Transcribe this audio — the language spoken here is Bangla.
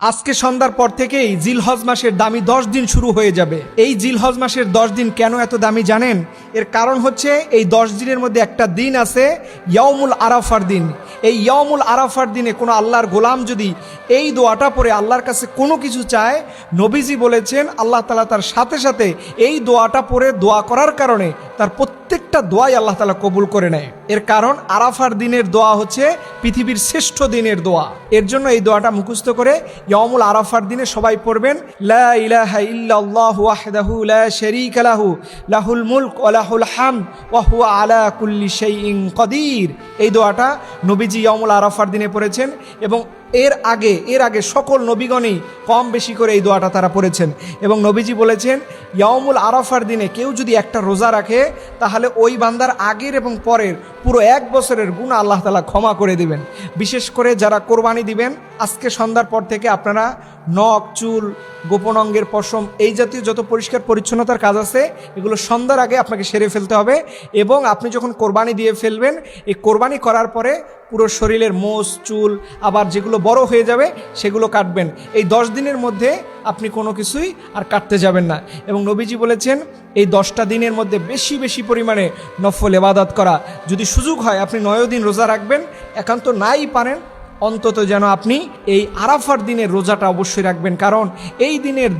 আজকে সন্ধ্যার পর থেকেই জিলহজ মাসের দামি 10 দিন শুরু হয়ে যাবে। এই জিলহজ মাসের 10 দিন কেন এত দামি জানেন? এর কারণ হচ্ছে এই 10 দিনের মধ্যে একটা দিন আছে ইয়াউমুল আরাফার দিন। এই ইয়াউমুল আরাফার দিনে কোনো আল্লাহর গোলাম যদি এই দোয়াটা পড়ে আল্লাহর কাছে কোনো কিছু চায়, নবীজি বলেছেন আল্লাহ তাআলা তার সাথে সাথে এই দোয়াটা পড়ে দোয়া করার কারণে তার প্রত্যেকটা দোয়াই আল্লাহ তাআলা কবুল করে নেয়। এর কারণ আরাফার দিনের দোয়া হচ্ছে পৃথিবীর শ্রেষ্ঠ দিনের দোয়া। এর জন্য এই দোয়াটা মুখস্থ করে ইয়াউমুল আরাফার দিনে সবাই পড়বেন, লা ইলাহা ইল্লাল্লাহু ওয়াহদাহু লা শারীকা লাহু লাহুল মুলক ওয়া লাহুল হামদ ওয়া হুয়া আলা কুল্লি শাইইন কাদির। এই দোয়াটা নবীজি ইয়াউমুল আরাফার দিনে পড়েছেন এবং এর আগে সকল নবীগণই কম বেশি করে এই দোয়াটা তারা পড়েছেন। এবং নবীজি বলেছেন ইয়াউমুল আরাফার দিনে কেউ যদি একটা রোজা রাখে তাহলে ওই বান্দার আগের এবং পরের পুরো 1 বছরের গুনাহ আল্লাহ তাআলা ক্ষমা করে দিবেন। বিশেষ করে যারা কোরবানি দিবেন, আজকে সন্ধ্যার পর থেকে আপনারা নখ, চুল, গোপন অঙ্গের পশম এই জাতীয় যত পরিষ্কার পরিচ্ছন্নতার কাজ আছে এগুলো সন্ধ্যার আগে আপনাকে সেরে ফেলতে হবে। এবং আপনি যখন কোরবানি দিয়ে ফেলবেন, এই কোরবানি করার পরে পুরো শরীরের মোষ, চুল আবার যেগুলো বড় হয়ে যাবে সেগুলো কাটবেন। এই 10 দিনের মধ্যে আপনি কোনো কিছুই আর কাটতে যাবেন না। এবং নবীজি বলেছেন এই 10টা দিনের মধ্যে বেশি বেশি পরিমাণে নফল ইবাদত করা। যদি সুযোগ হয় আপনি 9 দিন রোজা রাখবেন, একান্ত নাই পারেন অন্তত যেন আপনি এই আরাফার দিনের রোজাটা অবশ্যই রাখবেন, কারণ এই দিনের